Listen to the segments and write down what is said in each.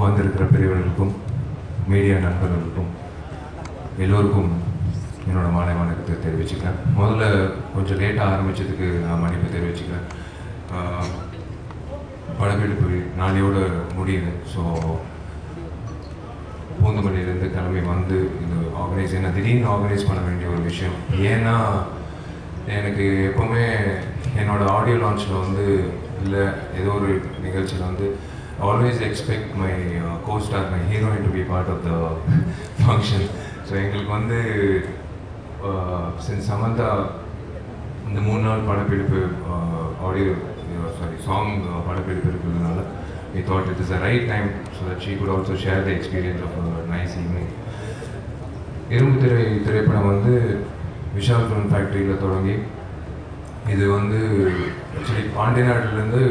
வந்திருக்கிற பெரியவர்களுக்கும் மீடியா நண்பர்களுக்கும் எல்லோருக்கும் என்னோடய மாலை வணக்கத்தை தெரிவிச்சுக்கிறேன். முதல்ல கொஞ்சம் லேட்டாக ஆரம்பித்ததுக்கு நான் மன்னிப்பு தெரிவிச்சுக்கிறேன். படப்பிடிப்பு நாளையோடு முடியுது. ஸோ பூந்தமல்லியிலேருந்து கிளம்பி வந்து இது என்ன திடீர்னு ஆர்கனைஸ் பண்ண வேண்டிய ஒரு விஷயம். ஏன்னா எனக்கு எப்போவுமே என்னோடய ஆடியோ லான்ச்சில் வந்து இல்லை ஏதோ ஒரு நிகழ்ச்சியில் வந்து always expect my costar my heroine to be part of the function. So எங்களுக்கு வந்து சின்ஸ் சமந்தா இந்த 3 நாள் படப்பிடிப்பு சாங் படப்பிடிப்பு இருக்கிறதுனால we thought it is the right time so that she could also share the experience of a nice evening. இரும்பு திரைப்படம் வந்து விஷால் ஃபிலிம் ஃபேக்ட்ரியில் தொடங்கி இது வந்து ஆக்சுவலி பாண்டியநாட்டிலேருந்து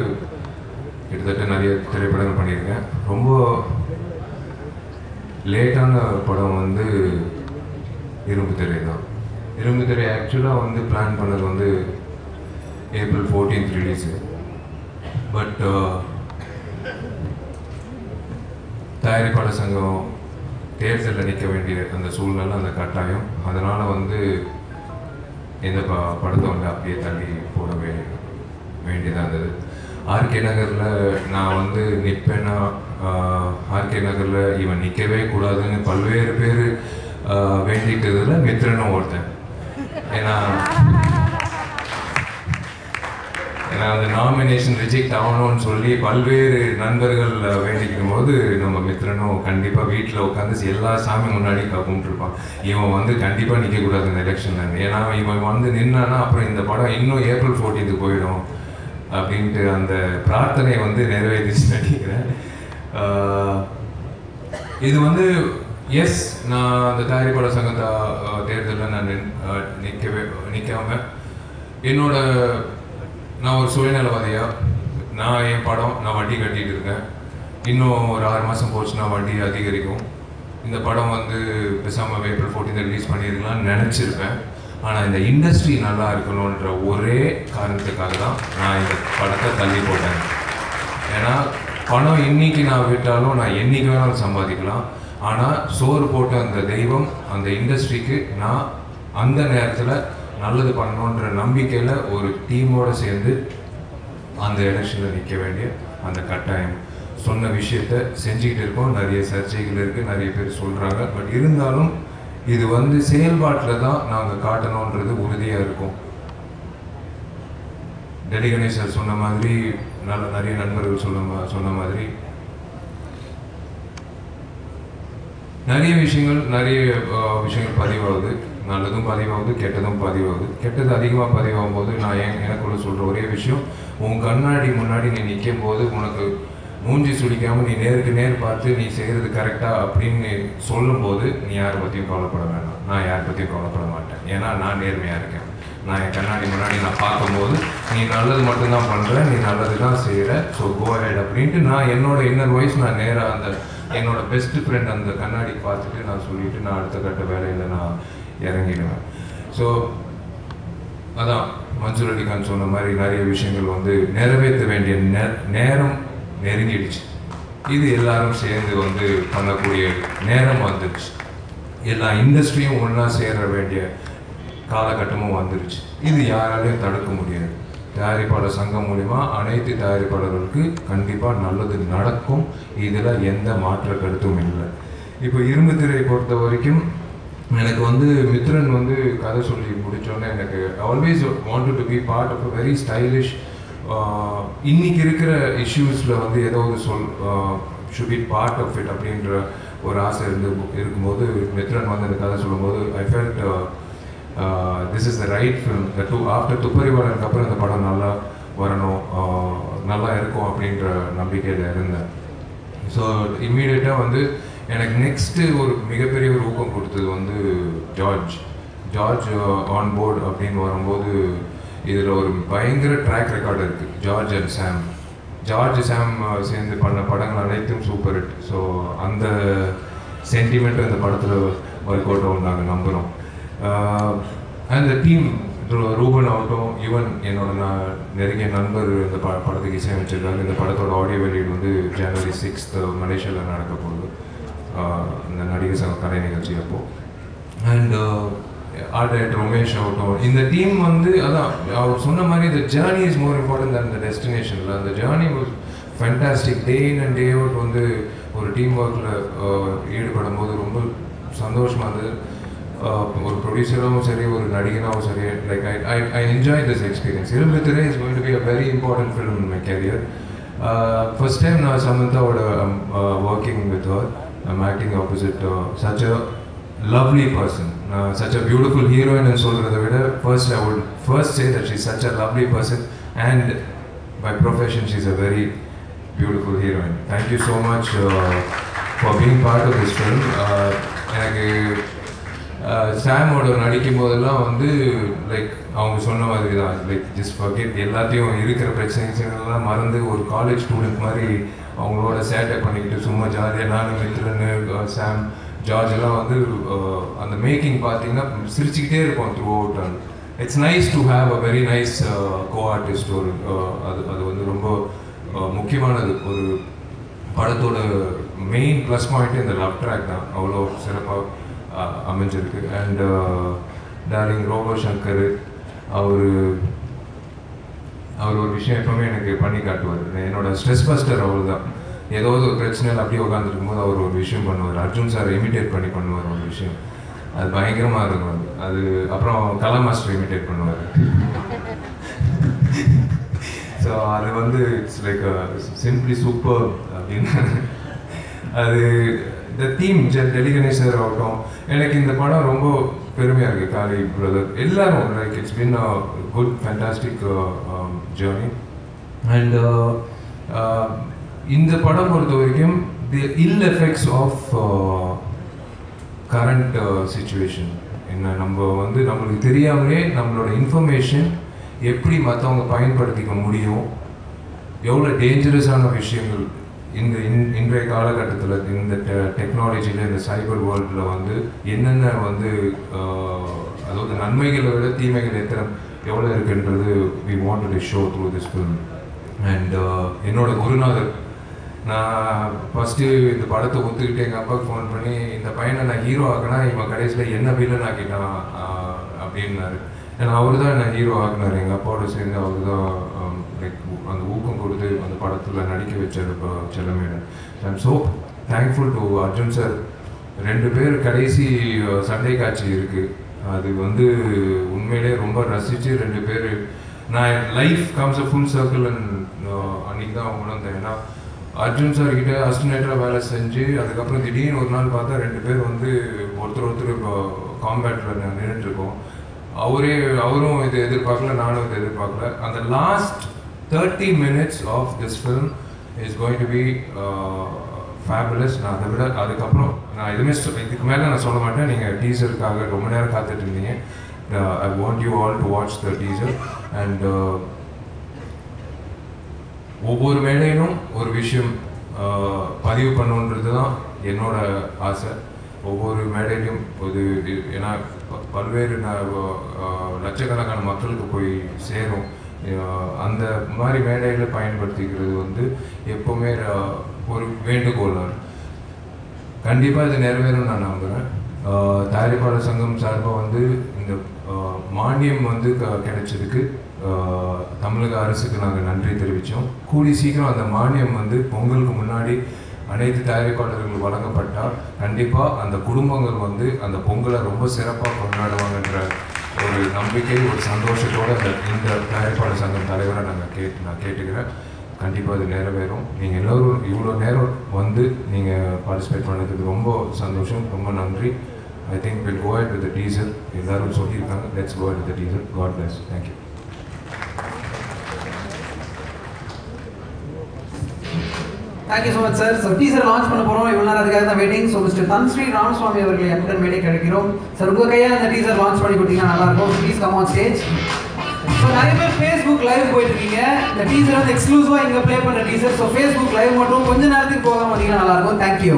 கிட்டத்தட்ட நிறைய திரைப்படங்கள் பண்ணியிருக்கேன். ரொம்ப லேட்டான படம் வந்து இரும்பு திரை தான். இரும்பு திரை ஆக்சுவலாக வந்து பிளான் பண்ணது வந்து April 14th ரிலீஸு. பட் தயாரிப்பாளர் சங்கம் தேர்தலில் நிற்க வேண்டிய அந்த சூழ்நிலை, அந்த கட்டாயம், அதனால் வந்து இந்த படத்தை வந்து அப்படியே தள்ளி போட வேண்டியதாக இருந்தது. ஆர்கே நகரில் நான் வந்து நிற்பேன்னா ஆர்கே நகரில் இவன் நிற்கவே கூடாதுன்னு பல்வேறு பேர் வேண்டிக்கிறதுல மித்ரனும் ஒருத்தன். ஏன்னா அந்த நாமினேஷன் ரிஜெக்ட் ஆகணும்னு சொல்லி பல்வேறு நண்பர்கள் வேண்டிக்கும் போது நம்ம மித்ரனும் கண்டிப்பாக வீட்டில் உட்காந்து எல்லா சாமி முன்னாடி கும்பிட்டுருப்பான். இவன் வந்து கண்டிப்பாக நிற்கக்கூடாது இந்த எலெக்ஷனில். ஏன்னா இவன் வந்து நின்னானா அப்புறம் இந்த படம் இன்னும் April 14th போயிடும் அப்படின்ட்டு அந்த பிரார்த்தனை வந்து நிறைவேற்றிச்சு நினைக்கிறேன். இது வந்து எஸ், நான் அந்த தயாரிப்பாளர் சங்கத்தை தேர்தலில் நான் நிற்காம நான் ஒரு சுயநலவாதியாக நான் என் படம் நான் வட்டி கட்டிகிட்டு இருக்கேன். இன்னும் ஒரு 6 மாதம் போச்சுன்னா வட்டி அதிகரிக்கும். இந்த படம் வந்து பேசாமல் April 14th ரிலீஸ் பண்ணியிருக்கலாம்னு நினச்சிருப்பேன். ஆனால் இந்த இண்டஸ்ட்ரி நல்லா இருக்கணுன்ற ஒரே காரணத்துக்காக தான் நான் இந்த படத்தை தள்ளி போட்டேன். ஏன்னா பணம் இன்றைக்கி நான் விட்டாலும் நான் என்றைக்கு வேணாலும் சம்பாதிக்கலாம். ஆனால் சோறு போட்ட அந்த தெய்வம் அந்த இண்டஸ்ட்ரிக்கு நான் அந்த நேரத்தில் நல்லது பண்ணணுன்ற நம்பிக்கையில் ஒரு டீமோடு சேர்ந்து அந்த எலெக்ஷனில் நிற்க வேண்டிய அந்த கட்டாயம். சொன்ன விஷயத்தை செஞ்சுக்கிட்டு இருக்கோம். நிறைய சர்ச்சைகள் இருக்குது, நிறைய பேர் சொல்கிறாங்க. பட் இருந்தாலும் இது வந்து செயல்பாட்டில் தான் நாங்கள் காட்டணுன்றது உறுதியாக இருக்கும். டெல்லி கணேசர் சொன்ன மாதிரி, நிறைய நண்பர்கள் சொன்ன மாதிரி நிறைய விஷயங்கள் பதிவாகுது. நல்லதும் பதிவாகுது, கெட்டதும் பதிவாகுது. கெட்டது அதிகமாக பதிவாகும் போது நான் எனக்குள்ள சொல்கிற ஒரே விஷயம், உன் கண்ணாடி முன்னாடி நீ நிற்கும் போது உனக்கு மூஞ்சி சுடிக்காமல் நீ நேருக்கு நேர் பார்த்து நீ செய்கிறது கரெக்டாக அப்படின்னு சொல்லும்போது நீ யாரை பற்றியும் கவலைப்பட வேண்டாம். நான் யாரை பற்றியும் கவலைப்பட மாட்டேன். ஏன்னா நான் நேர்மையாக இருக்கேன். நான் என் கண்ணாடி முன்னாடி நான் பார்க்கும்போது நீ நல்லது மட்டும்தான் பண்ணுற, நீ நல்லது தான் செய்கிற, ஸோ கோ ஹெட் அப்படின்ட்டு நான் என்னோட இன்னர் வாய்ஸ் நான் நேராக அந்த என்னோட பெஸ்ட் ஃப்ரெண்ட் அந்த கண்ணாடி பார்த்துட்டு நான் சொல்லிவிட்டு நான் அடுத்த கட்ட வேலையில் நான் இறங்கிடுவேன். ஸோ அதான் மன்சூர் அலிகான் சொன்ன மாதிரி நிறைய விஷயங்கள் வந்து நிறைவேற்ற வேண்டிய நேரம் நெருங்கிடுச்சு. இது எல்லாரும் சேர்ந்து வந்து பண்ணக்கூடிய நேரம் வந்துடுச்சு. எல்லா இண்டஸ்ட்ரியும் ஒன்றா சேர வேண்டிய காலகட்டமும் வந்துடுச்சு. இது யாராலையும் தடுக்க முடியாது. தயாரிப்பாளர் சங்கம் மூலிமா அனைத்து தயாரிப்பாளர்களுக்கு கண்டிப்பாக நல்லது நடக்கும். இதில் எந்த மாற்ற கருத்தும் இல்லை. இப்போ இரும்பு திரையை பொறுத்த வரைக்கும் எனக்கு வந்து மித்ரன் வந்து கதை சொல்லி முடித்தோன்னே எனக்கு always wanted to be part of a very stylish, இன்றைக்கி இருக்கிற இஷ்யூஸில் வந்து ஏதோ ஒரு should be part of it அப்படின்ற ஒரு ஆசை இருக்கும்போது மித்ரன் வந்து அந்த கதை சொல்லும்போது I felt this is the right film. After துப்பறிவாளனுக்கு அப்புறம் இந்த படம் நல்லா வரணும், நல்லா இருக்கும் அப்படின்ற நம்பிக்கையில் இருந்தேன். ஸோ இம்மீடியட்டாக வந்து எனக்கு நெக்ஸ்ட்டு ஒரு மிகப்பெரிய ஒரு ஊக்கம் கொடுத்தது வந்து ஜார்ஜ் ஆன் போர்டு அப்படின்னு வரும்போது இதில் ஒரு பயங்கர ட்ராக் ரெக்கார்டு இருக்குது. ஜார்ஜ் சாம் சேர்ந்து பண்ண படங்கள் அனைத்தும் சூப்பர் ஹிட். ஸோ அந்த சென்டிமெண்ட் அந்த படத்தில் ஒர்க் அவுட் ஆகும் நாங்கள் நம்புகிறோம். அண்ட் த ரூபன் ஆகட்டும், ஈவன் என்னோட நெருங்கிய நண்பர் இந்த படத்துக்கு இசையமைச்சிருக்காரு. இந்த படத்தோட ஆடியோ வெளியீடு வந்து January 6th மலேசியாவில் நடக்க போகுது, இந்த நடிகர் சங்க கலை நிகழ்ச்சி அப்போ. அண்ட் ஆர்ட் டைரக்டர் ரமேஷ் ஆகட்டும், இந்த டீம் வந்து அதான் அவர் சொன்ன மாதிரி the journey is more important than the destination. அந்த journey was fantastic. Day in and day out வந்து ஒரு டீம் ஒர்க்கில் ஈடுபடும் போது ரொம்ப சந்தோஷமாக இருந்தது. ஒரு ப்ரொடியூசராகவும் சரி, ஒரு நடிகனாகவும் சரி, like I enjoy this experience. Irumbu Thirai is going to be a very important film in my career. First time நான் சமந்தாவோட working with her, I'm acting opposite such a lovely person, such a beautiful heroine and சொல்றதை விட first I would first say that she's such a lovely person and by profession she's a very beautiful heroine. Thank you so much for being part of this film. எனக்கு சாமோட நடிக்கும் போதெல்லாம் வந்து like அவங்க சொன்ன மாதிரி தான், லைக் ஜஸ்ட் ஃபர்கெட் எல்லாத்தையும் இருக்கிற பிரச்சனைகள்லாம் மறந்து ஒரு காலேஜ் ஸ்டூடெண்ட் மாதிரி அவங்களோட சேட்டை பண்ணிக்கிட்டு சும்மா ஜாலியாக நானும் மித்ரன்னு சாம் ஜார்ஜ் எல்லாம் வந்து அந்த மேக்கிங் பார்த்தீங்கன்னா சிரிச்சுக்கிட்டே இருப்போம் through out. And it's nice to have a very nice co artist. ஒரு அது வந்து ரொம்ப முக்கியமானது. ஒரு படத்தோட மெயின் ப்ளஸ் பாயிண்ட்டு இந்த லவ் ட்ராக் தான், அவ்வளோ சிறப்பாக அமைஞ்சிருக்கு. அண்ட் டார்லிங் ரோபோ சங்கர் அவர் ஒரு விஷயம் எப்பவுமே எனக்கு பண்ணி காட்டுவார். என்னோட ஸ்ட்ரெஸ் பஸ்டர் அவர் தான். ஏதாவது ஒரு பிரச்சனையில் அப்படியே உட்காந்துருக்கும் போது அவர் ஒரு விஷயம் பண்ணுவார். அர்ஜுன் சார் இமிட்டேட் பண்ணி பண்ணுவார் ஒரு விஷயம், அது பயங்கரமாக இருக்கும். அது அப்புறம் கலா மாஸ்டர் இமிட்டேட் பண்ணுவார். ஸோ அது வந்து இட்ஸ் லைக் சிம்பிளி சூப்பர் அப்படின்னு. அது இந்த தீம் டெல்லி கணேஷ் சார் ஆகட்டும், எனக்கு இந்த படம் ரொம்ப பெருமையாக இருக்குது. காளி பிரதர் எல்லாரும் like it's been a good fantastic journey. And இந்த படம் பொறுத்த வரைக்கும் the ill effects of current situation என்ன, நம்ம வந்து நம்மளுக்கு தெரியாமலே நம்மளோட இன்ஃபர்மேஷன் எப்படி மற்றவங்க பயன்படுத்திக்க முடியும், எவ்வளோ டேஞ்சரஸான விஷயங்கள் இன்றைய காலகட்டத்தில் இந்த டெக்னாலஜியில் இந்த சைபர் வேர்ல்டில் வந்து என்னென்ன வந்து அதாவது நன்மைகளை விட தீமைகள் எவ்வளோ இருக்குன்றது we wanted to show through this film. And என்னோட குருநாதர், நான் ஃபஸ்ட்டு இந்த படத்தை ஒத்துக்கிட்டு எங்கள் அப்பாவுக்கு ஃபோன் பண்ணி இந்த பையனை நான் ஹீரோ ஆக்கினா இவன் கடைசியில் என்ன வில்லன் ஆக்கிட்டான் அப்படின்னாரு. ஏன்னா அவர் தான் என்ன ஹீரோ ஆக்கினார். எங்கள் அப்பாவோட சேர்ந்து அவர் தான் லைக் அந்த ஊக்கம் கொடுத்து அந்த படத்தில் நடிக்க வச்சார் இப்போ செல்லமேடன். I am so thankful to Arjun sir. 2 பேர் கடைசி சண்டை காட்சி இருக்குது, அது வந்து உண்மையிலே ரொம்ப ரசித்து 2 பேர் நான் லைஃப் கம்ஸ் அ ஃபுல் சர்க்கிள் அன்றைக்கி தான் அவங்க உணர்ந்தேன். ஏன்னா அர்ஜுன் சார்கிட்ட அசிஸ்டன்டாக வேலை செஞ்சு அதுக்கப்புறம் திடீர்னு ஒரு நாள் பார்த்தா 2 பேர் வந்து ஒருத்தர் இப்போ காம்பேட்டில் நின்றுட்டுருக்கோம். அவரும் இதை எதிர்பார்க்கல, நானும் இதை எதிர்பார்க்கல. அந்த last 30 minutes of this film is going to be fabulous. நான் அதை விட அதுக்கப்புறம் நான் எதுவுமே இதுக்கு மேலே நான் சொல்ல மாட்டேன். நீங்கள் டீசருக்காக ரொம்ப நேரம் காத்துட்டு இருந்தீங்க. I want you all to watch the teaser. And ஒவ்வொரு மேடையிலும் ஒரு விஷயம் பதிவு பண்ணணுன்றது தான் என்னோட ஆசை. ஒவ்வொரு மேடையிலும் ஒரு ஏன்னா பல்வேறு லட்சக்கணக்கான மக்களுக்கு போய் சேரும். அந்த மாதிரி மேடையில் பயன்படுத்திக்கிறது வந்து எப்போவுமே ஒரு வேண்டுகோள். கண்டிப்பாக இது நிறைவேறும் நான் நம்புகிறேன். தயாரிப்பாளர் சங்கம் சார்பாக வந்து இந்த மானியம் வந்து கிடைச்சதுக்கு தமிழக அரசுக்கு நாங்கள் நன்றி தெரிவித்தோம். கூடி சீக்கிரம் அந்த மானியம் வந்து பொங்கலுக்கு முன்னாடி அனைத்து தயாரிப்பாளர்கள் வழங்கப்பட்டால் கண்டிப்பாக அந்த குடும்பங்கள் வந்து அந்த பொங்கலை ரொம்ப சிறப்பாக கொண்டாடுவாங்கன்ற ஒரு நம்பிக்கை, ஒரு சந்தோஷத்தோடு இந்த தயாரிப்பாளர் சங்கம் தலைவரை நான் கேட்டுக்கிறேன். கண்டிப்பாக அது நிறைவேறும். நீங்கள் எல்லோரும் இவ்வளோ நேரம் வந்து நீங்கள் பார்ட்டிசிபேட் பண்ணதுக்கு ரொம்ப சந்தோஷம், ரொம்ப நன்றி. I think will go ahead with the teaser. எல்லாரும் சொல்லியிருக்காங்க, let's go ahead with the teaser. God bless. Thank you. Thank you so much sir. So teaser launch பண்ண போகிறோம். இவ்வளோ நேரம் அதுக்காக தான் waiting. So mister Dhansri Ramaswamy அவர்களை எம்டன் மேடை கிடைக்கிறோம். சார் உங்கள் கையால் அந்த டீசர் லான்ச் பண்ணி கொடுத்தீங்கன்னா நல்லாயிருக்கும். Please come on stage. So நிறைய பேர் ஃபேஸ்புக் லைவ் போயிட்டு இருக்கீங்க. இந்த டீசர் வந்து எக்ஸ்க்ளூசிவாக இங்கே ப்ளே பண்ணுற டீசர். ஸோ ஃபேஸ்புக் லைவ் மட்டும் கொஞ்சம் நேரத்துக்கு போகாமல் வந்தீங்கன்னா நல்லாயிருக்கும். தேங்க்யூ.